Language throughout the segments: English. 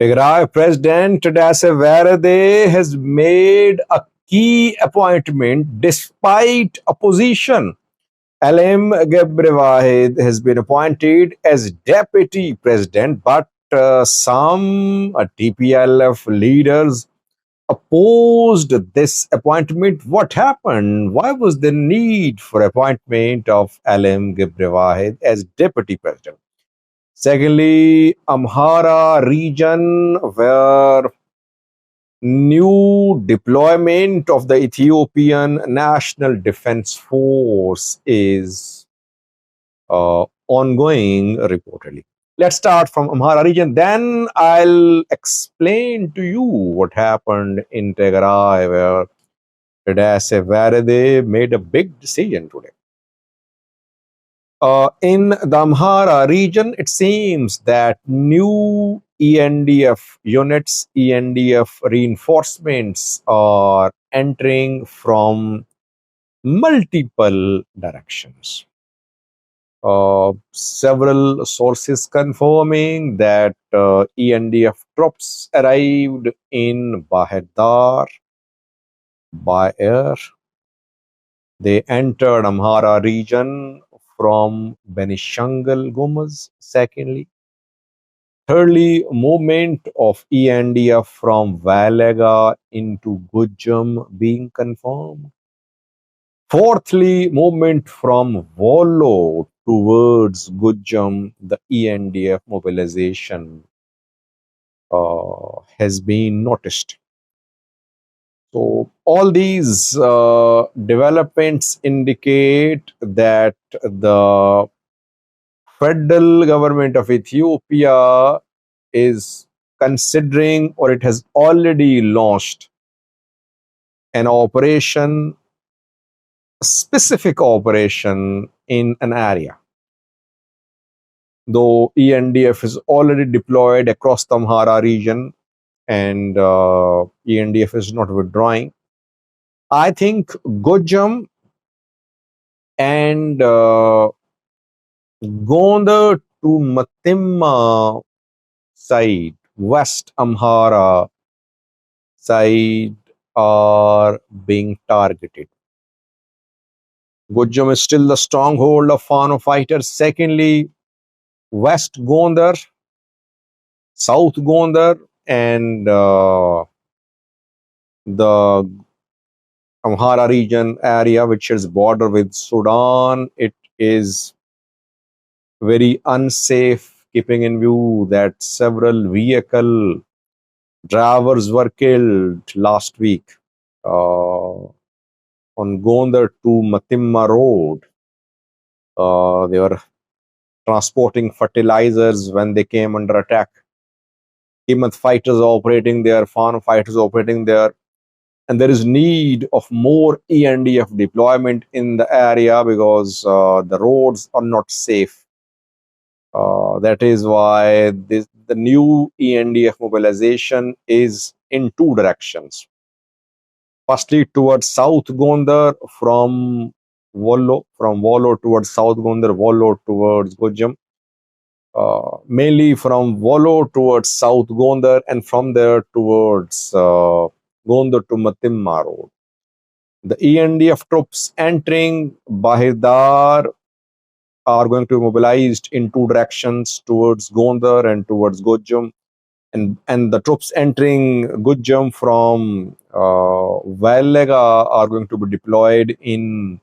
Tigray President Tadesse has made a key appointment despite opposition. Alem Gebrewahid has been appointed as deputy president, but some TPLF leaders opposed this appointment. What happened? Why was the need for appointment of Alem Gebrewahid as deputy president? Secondly, Amhara region, where new deployment of the Ethiopian National Defense Force is ongoing reportedly. Let's start from Amhara region, then I'll explain to you what happened in Tigray, where Tadesse made a big decision today. In the Amhara region, it seems that new ENDF units, ENDF reinforcements are entering from multiple directions. Several sources confirming that ENDF troops arrived in Bahedar by air. They entered Amhara region from Benishangul Gumuz. Secondly, thirdly, movement of ENDF from Valega into Gujam being confirmed. Fourthly, movement from Wollo towards Gujam, the ENDF mobilization has been noticed. So all these developments indicate that the federal government of Ethiopia is considering, or it has already launched, an operation, a specific operation in an area. Though ENDF is already deployed across the Amhara region and ENDF is not withdrawing, I think Gujam and Gondar to Matimma side, West Amhara side, are being targeted. Gujam is still the stronghold of Fano fighters. Secondly, West Gondar, South Gondar, and the Amhara region area, which is border with Sudan, it is very unsafe, keeping in view that several vehicle drivers were killed last week on Gondar to Matimma road. They were transporting fertilizers when they came under attack. Himmat fighters operating there, Fano fighters operating there, and there is need of more ENDF deployment in the area because the roads are not safe. That is why the new ENDF mobilization is in two directions. Firstly, towards South Gondar from Wollo towards South Gondar, Wollo towards Gujam. Mainly from Wollo towards South Gondar, and from there towards Gondar to Matimma road. The ENDF troops entering Bahidar are going to be mobilized in two directions, towards Gondar and towards Gujam. And the troops entering Gujam from Valega are going to be deployed in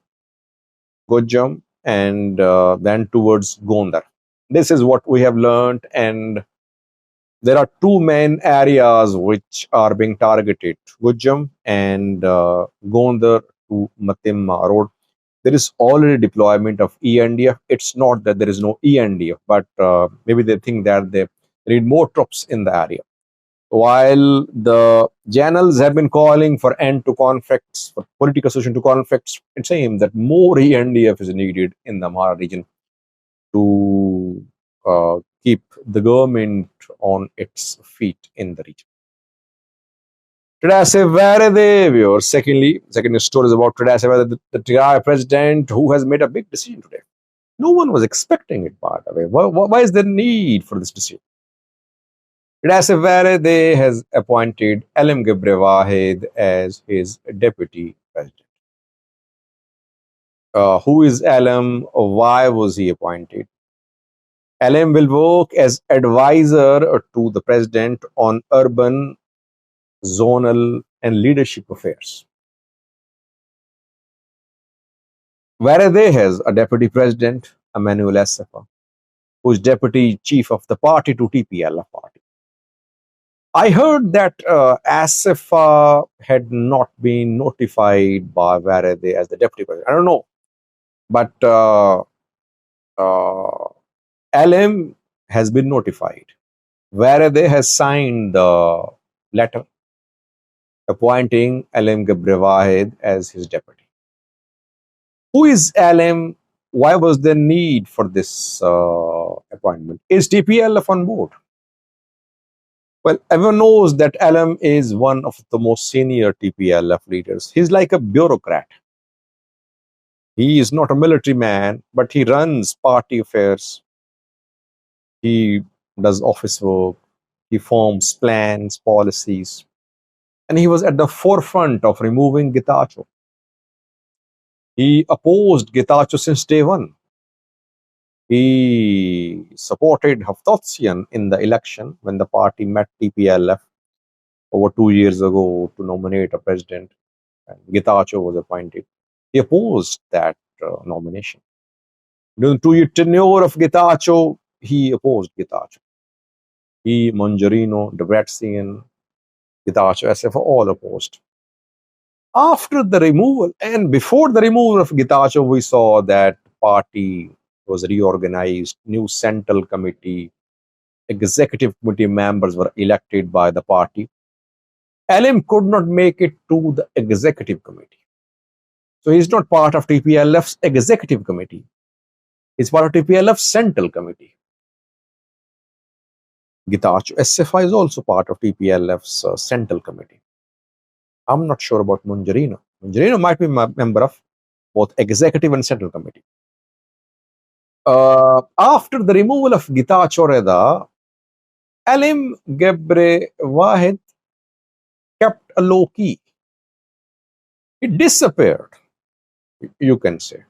Gujam and then towards Gondar. This is what we have learned, and there are two main areas which are being targeted, Gujam and Gondar to Matimma road. There is already deployment of ENDF. It's not that there is no ENDF, but maybe they think that they need more troops in the area. While the journals have been calling for end to conflicts, for political solution to conflicts, it seems that more ENDF is needed in the Amhara region to keep the government on its feet in the region. Second story is about the Tigray president who has made a big decision today. No one was expecting it, by the way. Why is there need for this decision? Gebrewahid has appointed Alem Gebrewahid as his deputy president. Who is Alem? Why was he appointed? Alem will work as advisor to the president on urban, zonal, and leadership affairs. Varade has a deputy president, Emmanuel Assefa, who is deputy chief of the party to TPLF party. I heard that Assefa had not been notified by Varade as the deputy president. I don't know, but uh, Alem has been notified. Varade has signed the letter appointing Alem Gebrewahid as his deputy. Who is Alem? Why was there need for this appointment? Is TPLF on board? Well, everyone knows that Alem is one of the most senior TPLF leaders. He's like a bureaucrat. He is not a military man, but he runs party affairs. He does office work. He forms plans, policies. And he was at the forefront of removing Getachew. He opposed Getachew since day one. He supported Haftotsian in the election when the party met TPLF over 2 years ago to nominate a president, and Getachew was appointed. He opposed that nomination. During the 2 year tenure of Getachew, he opposed Getachew. He, Mongerino, Debretsian, Getachew, SF, all opposed. After the removal and before the removal of Getachew, we saw that party was reorganized, new central committee, executive committee members were elected by the party. Alem could not make it to the executive committee. So he's not part of TPLF's executive committee. He's part of TPLF's central committee. Getachew SFI is also part of TPLF's central committee. I'm not sure about Mongerino. Mongerino might be a member of both executive and central committee. After the removal of Getachew Reda, Alem Gebrewahid kept a low key. He disappeared, you can say.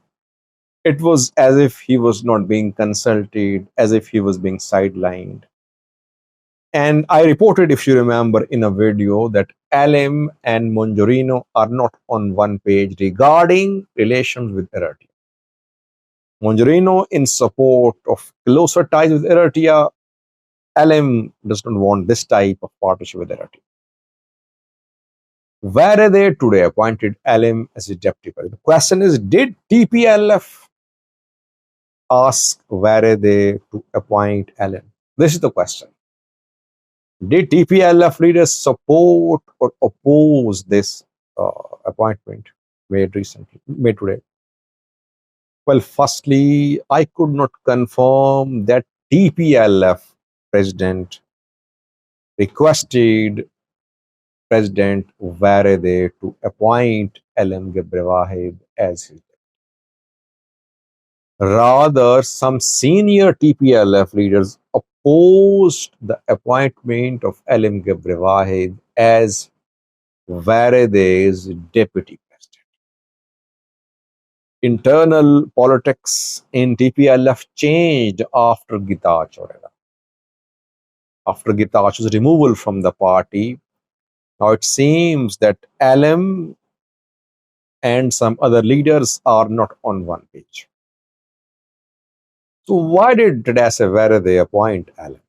It was as if he was not being consulted, as if he was being sidelined. And I reported, if you remember, in a video that Alem and Mongerino are not on one page regarding relations with Eritrea. Mongerino in support of closer ties with Eritrea. Alem does not want this type of partnership with Eritrea. Where are they today appointed Alem as his deputy president? The question is, did TPLF ask Varade to appoint Alem? This is the question. Did TPLF leaders support or oppose this appointment made today? Well, firstly, I could not confirm that TPLF president requested President Varade to appoint Alem Gebrewahid as his. Rather, some senior TPLF leaders opposed the appointment of Alem Gebrewahid as Varade's deputy president. Internal politics in TPLF changed after Getachew. After Getachew's removal from the party, now it seems that Alem and some other leaders are not on one page. So why did Tadesse Varade appoint Alem?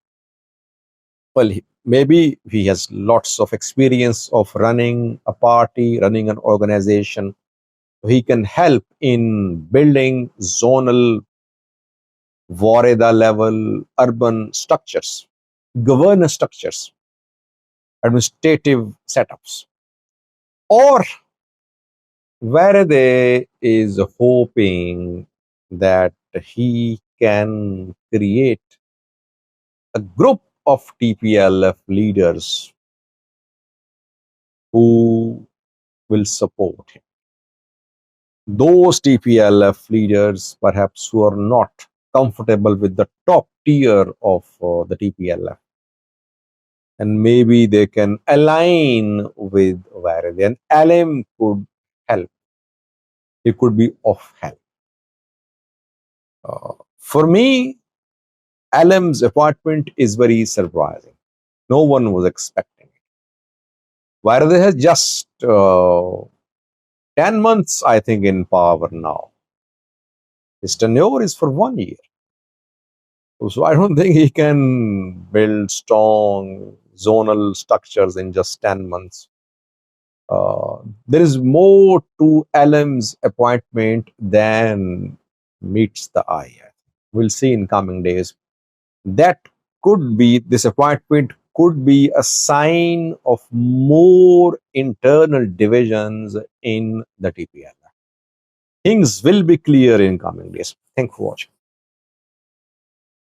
Well, maybe he has lots of experience of running a party, running an organization. He can help in building zonal, Wareda level, urban structures, governance structures, administrative setups. Or Varade is hoping that he can create a group of TPLF leaders who will support him. Those TPLF leaders, perhaps, who are not comfortable with the top tier of the TPLF, and maybe they can align with Varadi. And Alem could help. It could be of help. For me, Alem's appointment is very surprising. No one was expecting it. Varadi has just 10 months, I think, in power now. His tenure is for 1 year. So I don't think he can build strong zonal structures in just 10 months. There is more to Alem's appointment than meets the eye. We'll see in coming days. That could be, this appointment could be a sign of more internal divisions in the TPL. Things will be clear in coming days. Thanks for watching.